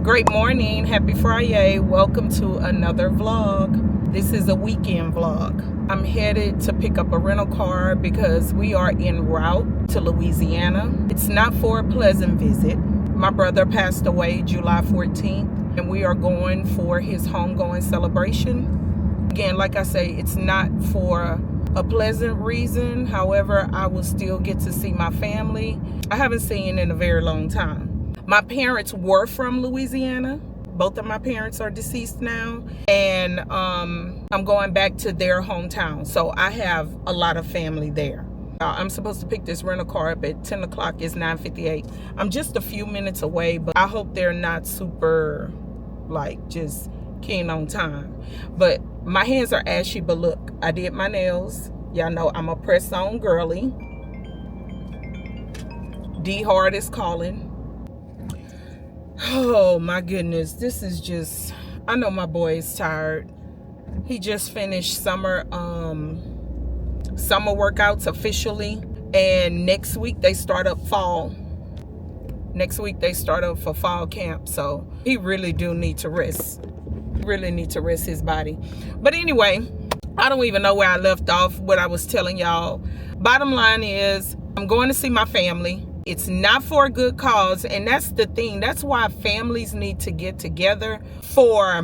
Great morning, happy Friday. Welcome to another vlog. This is a weekend vlog. I'm headed to pick up a rental car because we are en route to Louisiana. It's not for a pleasant visit. My brother passed away July 14th and we are going for his homegoing celebration. Again, like I say, it's not for a pleasant reason. However, I will still get to see my family. I haven't seen in a very long time. My parents were from Louisiana. Both of my parents are deceased now. And I'm going back to their hometown. So I have a lot of family there. I'm supposed to pick this rental car up at 10 o'clock. It's 9:58. I'm just a few minutes away, but I hope they're not super, just keen on time. But my hands are ashy, but look, I did my nails. Y'all know I'm a press-on girly. D Hard is calling. Oh my goodness, this is just, I know my boy is tired. He just finished summer workouts officially, and next week they start up fall. Next week they start up for fall camp, so he really do need to rest. Really need to rest his body. But anyway, I don't even know where I left off, what I was telling y'all. Bottom line is, I'm going to see my family. It's not for a good cause, and that's the thing. That's why families need to get together for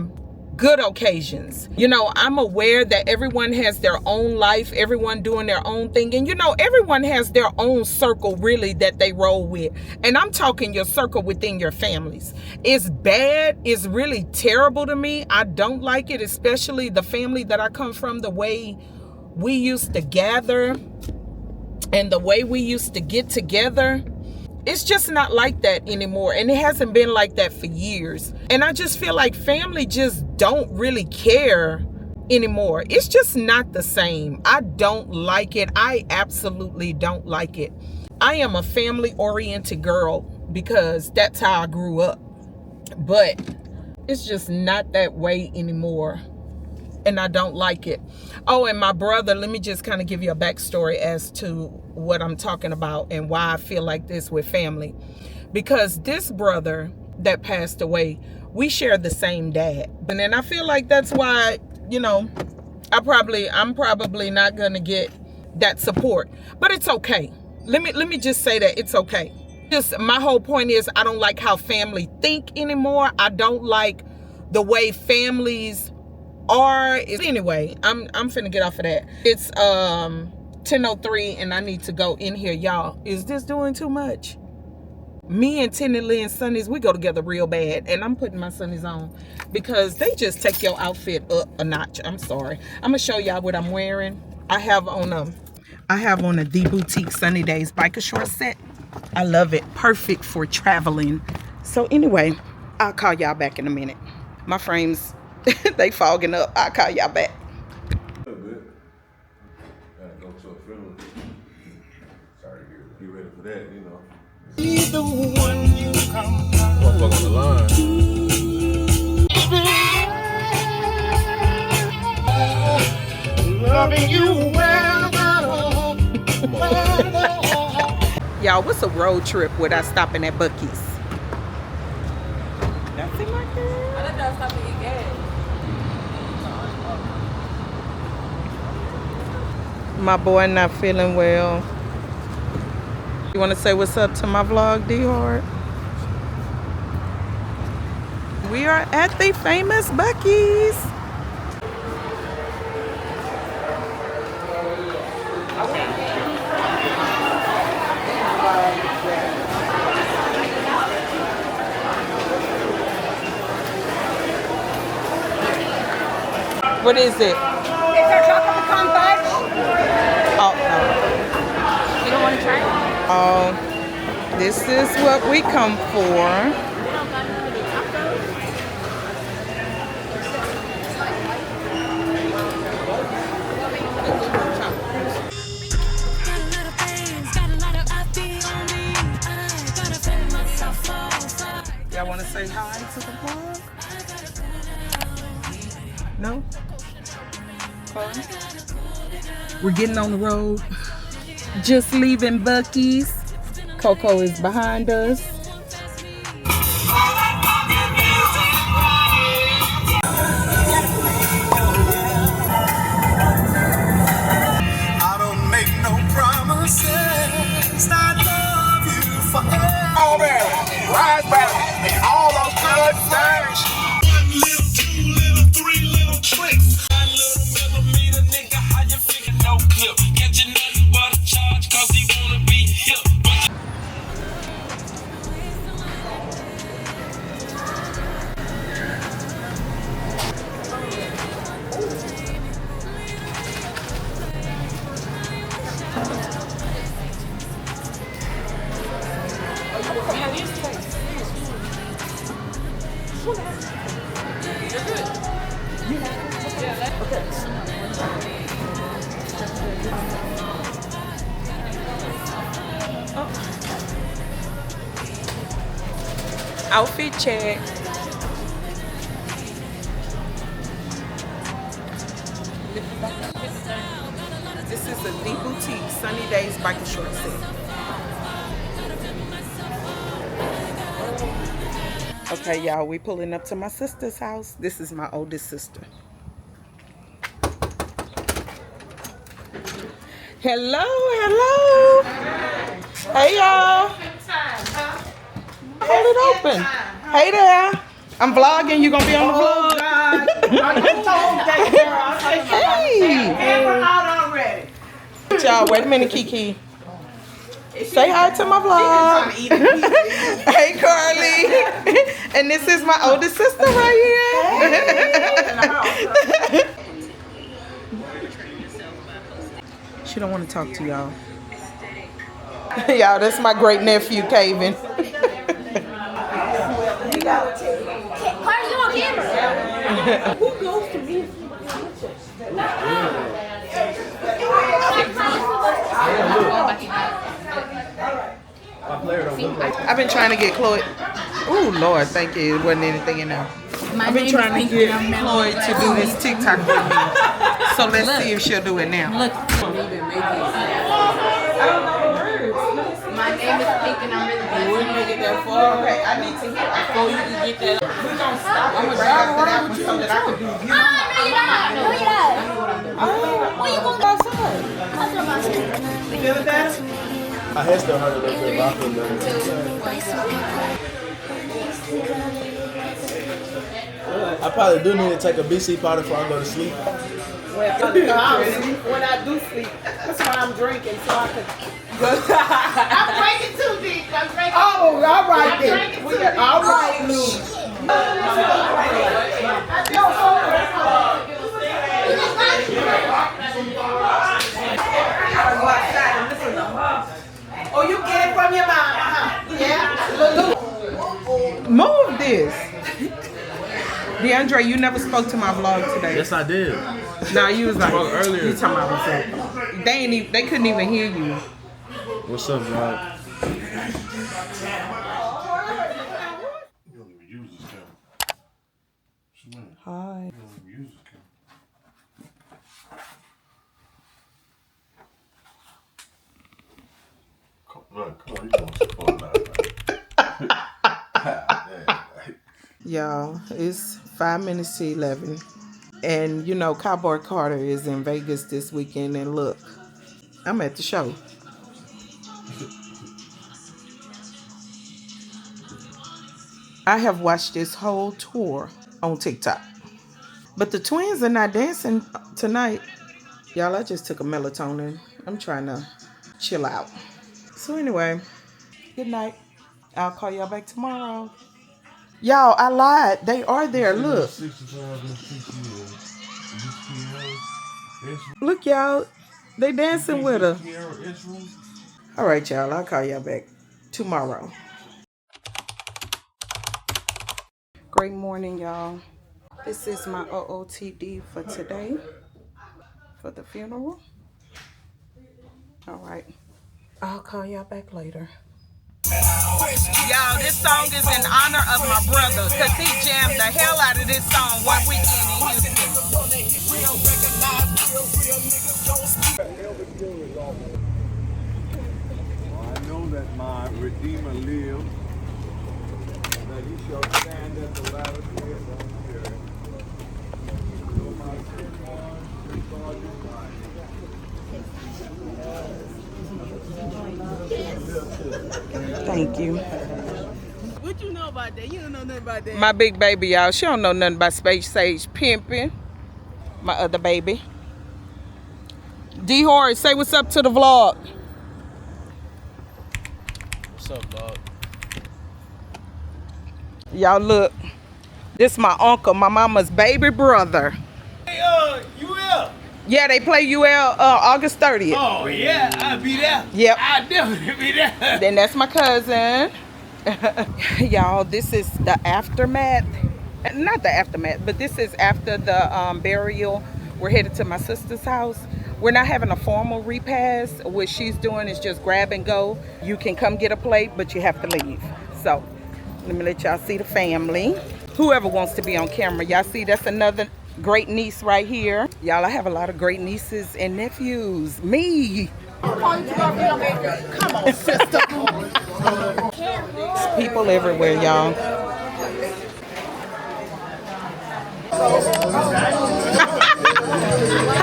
good occasions. You know, I'm aware that everyone has their own life, everyone doing their own thing, and you know, everyone has their own circle really that they roll with. And I'm talking your circle within your families. It's bad, it's really terrible to me. I don't like it, especially the family that I come from, the way we used to gather and the way we used to get together. It's just not like that anymore, and it hasn't been like that for years. And I just feel like family just don't really care anymore. It's just not the same. I don't like it. I absolutely don't like it. I am a family-oriented girl because that's how I grew up. But it's just not that way anymore, and I don't like it. Oh, and my brother, let me just kind of give you a backstory as to what I'm talking about and why I feel like this with family. Because this brother that passed away, we share the same dad. And then I feel like that's why, you know, I'm probably not gonna get that support. But it's okay. Let me just say that it's okay. Just my whole point is, I don't like how family think anymore. I don't like the way families are. Anyway, I'm finna get off of that. It's 10:03 and I need to go in here. Y'all, is this doing too much? Me and Tenny Lynn Sunnies, we go together real bad, and I'm putting my Sunnies on because they just take your outfit up a notch. I'm sorry. I'm gonna show y'all what I'm wearing. I have on a The Boutique Sunny Days biker short set. I love it. Perfect for traveling. So anyway, I'll call y'all back in a minute. My frames, they fogging up. I'll call y'all back. Get ready for that, you know. He's the one you come Motherfucker on the line. loving you well. Y'all, what's a road trip without stopping at Buc-ee's? Nothing like that. I thought y'all stopped to eat gas. My boy not feeling well. You want to say what's up to my vlog, D Hard? We are at the famous Buc-ee's. What is it? Is there chocolate pecan fudge? Oh, no. You don't want to try it? Oh, this is what we come for. Y'all want to say hi to the vlog? No? We're getting on the road. Just leaving Buc-ee's. Coco is behind us. Outfit check. This is a The Boutique Sunny Days biker short set. Okay, y'all, we pulling up to my sister's house. This is my oldest sister. Hello, hello. Hey, y'all. Hold it open. Hey there. I'm vlogging. You gonna be on the vlog? Hey. Y'all, wait a minute, Kiki. Say hi to my vlog. Hey, Carly. And this is my oldest sister right here. She don't want to talk to y'all. Y'all, that's my great nephew, Kaven. Cardi, you on camera? Who goes to me? I've been trying to get Chloe. Oh Lord, thank you. It wasn't anything in there. I've been trying to get Chloe to do this TikTok with me. So let's see if she'll do it now. Look. I don't know the words. My name is Pink and I'm really We wouldn't make it that far. Okay, I need to hear before you can get that. We're gonna stop. I'm gonna drive around with you so that I can do you. No, you're not. No, you're not. Where you gonna go outside? You feeling better? I had still heard it up there, but I feel better. I probably do need to take a BC powder before I go to sleep. When I do sleep, that's why I'm drinking so I can. I'm drinking too deep. I'm drinking. Oh, all right then. All right, Lou. Oh, you get it from your mom, huh? Yeah. Move this. DeAndre, you never spoke to my vlog today. Yes, I did. No, you was like Earlier. You talking about what's up? They couldn't even hear you. What's up, dog? You don't even use this camera. Hi. You don't even use this camera. Come on, you going so far now, Y'all, it's 5 minutes to 11. And you know, Cowboy Carter is in Vegas this weekend. And look, I'm at the show. I have watched this whole tour on TikTok. But the twins are not dancing tonight. Y'all, I just took a melatonin. I'm trying to chill out. So anyway, good night. I'll call y'all back tomorrow. Y'all, I lied. They are there. Look. Look, y'all. They dancing with her. All right, y'all. I'll call y'all back tomorrow. Great morning, y'all. This is my OOTD for today. For the funeral. All right. I'll call y'all back later. Y'all, this song is in honor of my brother because he jammed the hell out of this song one weekend in Houston. I know that my Redeemer lives, that he shall stand at the latter day of the spirit. My sin one, God is Thank you. What you know about that? You don't know nothing about that. My big baby, y'all. She don't know nothing about Space Sage pimping. My other baby. D Horace, say what's up to the vlog. What's up, dog? Y'all look. This my uncle, my mama's baby brother. Hey, UL. Yeah, they play UL August 30th. Oh, yeah, I'll be there. Yep. I'll definitely be there. Then that's my cousin. Y'all, this is the aftermath. Not the aftermath, but this is after the burial. We're headed to my sister's house. We're not having a formal repast. What she's doing is just grab and go. You can come get a plate, but you have to leave. So Let me let y'all see the family. Whoever wants to be on camera. Y'all see that's another great niece right here. Y'all, I have a lot of great nieces and nephews. Me. Come on, sister. There's people everywhere, y'all.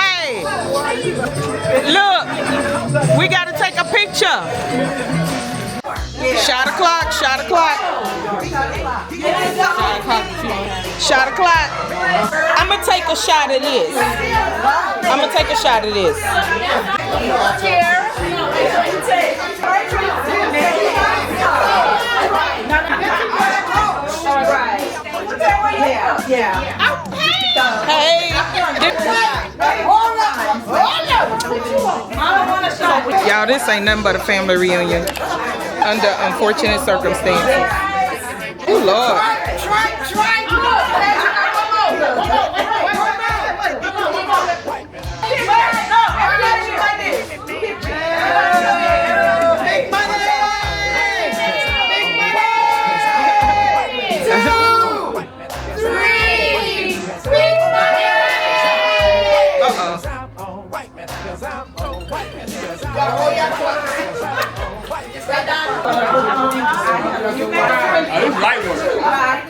Hey, look, we gotta take a picture. Shot o'clock, shot o'clock. Shot o'clock. I'm gonna take a shot of this. I'm gonna take a shot of this. Hey. Y'all, this ain't nothing but a family reunion under unfortunate circumstances. Oh, Lord.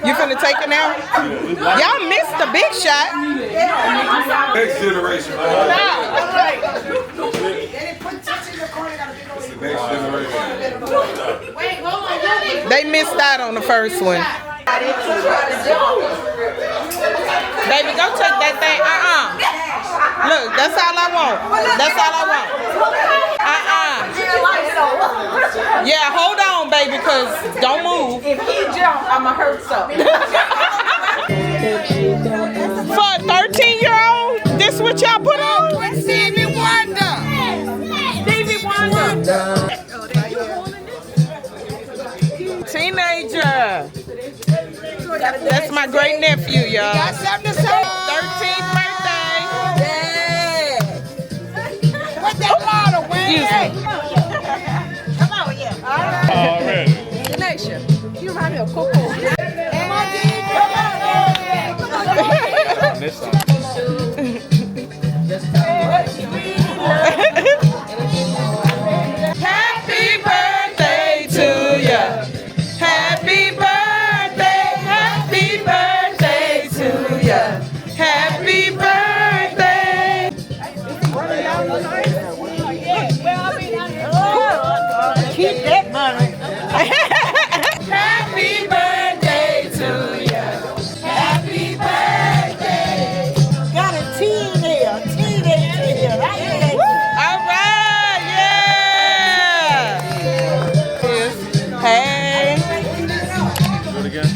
You finna take it now? Y'all missed the big shot. Next generation. Next generation. They missed out on the first one. Baby, go take that thing. Look, that's all I want. That's all I want. Yeah, hold on, baby, because don't move. If he jump, I'ma hurt something. For a 13-year-old, this what y'all put on? Stevie Wonder. Stevie Wonder. Teenager. That's my great nephew, y'all. Got something to say? 13th birthday. What's that bottle, man? Excuse me. Come on, yeah. Already. Connection. You remind me of Coco. Happy birthday to ya. Happy birthday. Happy birthday to ya. Happy birthday. Keep that money. Happy birthday to ya. Happy birthday. Got a teen here. Teenager here. Right here. All right, yeah. Hey. Do it again.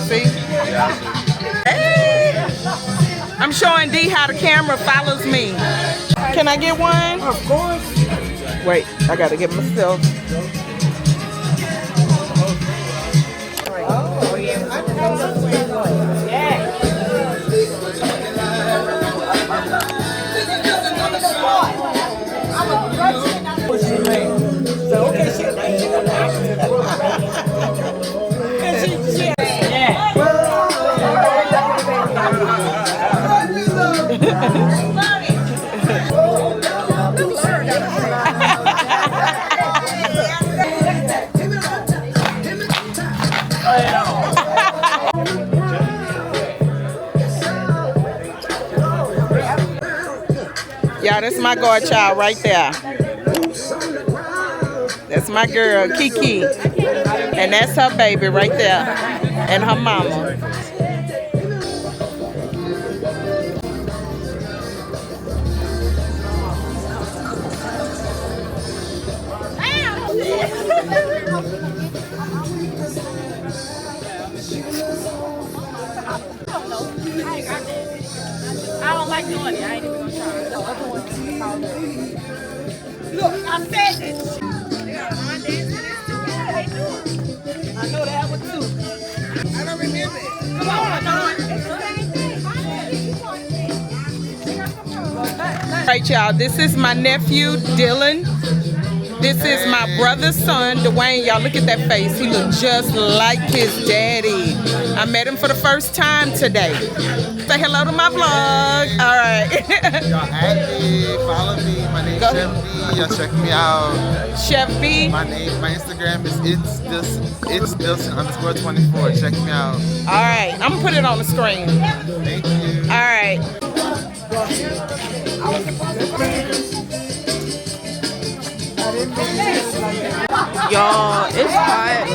See? Hey. I'm showing D how the camera follows me. Can I get one? Of course. Wait, I gotta get myself. Yeah, that's my godchild right there. That's my girl, Kiki. And that's her baby right there. And her mama. I don't like doing it. I ain't even gonna try. Look, I said it. I know that one too. I don't remember it. Come on, All right, y'all, this is my nephew, Dylan. This is my brother's son, Dwayne. Y'all look at that face. He looks just like his daddy. I met him for the first time today. Say hello to my vlog. All right. Y'all add me, follow me. My name's Chef B. Y'all check me out. Chef B. My Instagram is itsdilson_24. Check me out. All right, I'm gonna put it on the screen. Thank you. All right. Y'all, it's hot.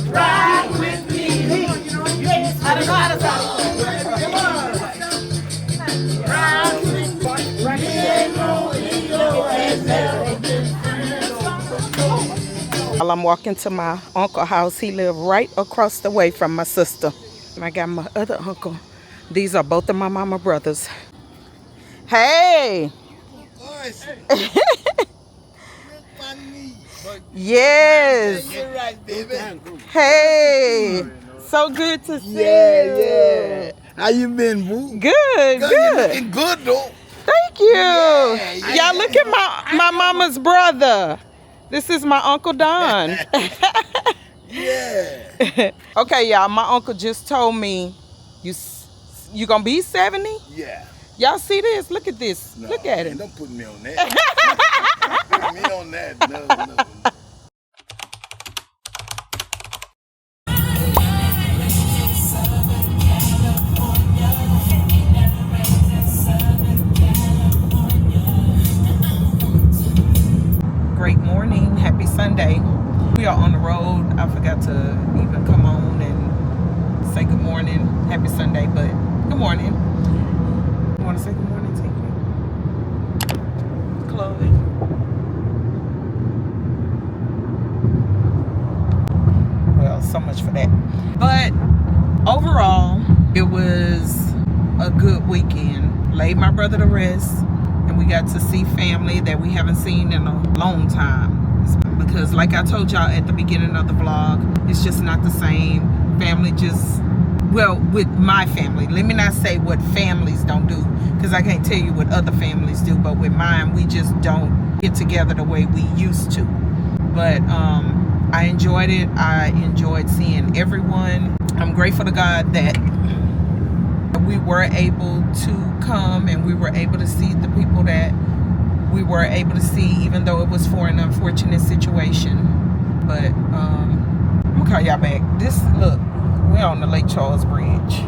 Ride with me. I don't know how to talk. Ride with me. While I'm walking to my uncle's house, he lived right across the way from my sister. And I got my other uncle. These are both of my mama brothers. Hey! Yes! Hey! So good to see you. Yeah. How you been, boo? Good, You good. looking good, though. Thank you. Y'all look at my mama's brother. This is my Uncle Don. Yeah. Okay, y'all, my uncle just told me you gonna be 70? Yeah. Y'all see this? Look at this. No, Look at man, it. Don't put me on that. Put me on that. No. Great morning. Happy Sunday. We are on the road. I forgot to even come on and say good morning. Happy Sunday, but good morning. You want to say good morning, Tinky? Chloe. Well, so much for that. But overall, it was a good weekend. Laid my brother to rest, and we got to see family that we haven't seen in a long time. Because like I told y'all at the beginning of the vlog, it's just not the same. Family just, well, with my family, let me not say what families don't do, because I can't tell you what other families do, but with mine, we just don't get together the way we used to. But I enjoyed it. I enjoyed seeing everyone. I'm grateful to God that we were able to come and we were able to see the people that we were able to see, even though it was for an unfortunate situation. But I'm gonna call y'all back. Look, we're on the Lake Charles Bridge.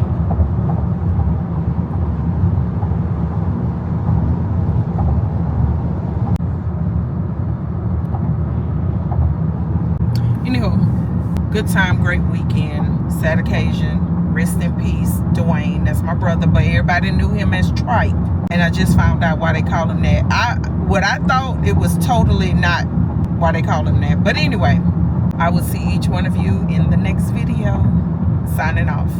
Anywho, good time, great weekend, sad occasion. Rest in peace, Dwayne. That's my brother, but everybody knew him as Tripe. And I just found out why they call him that. What I thought, it was totally not why they call him that. But anyway, I will see each one of you in the next video. Signing off.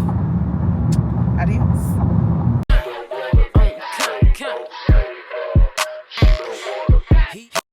Adios.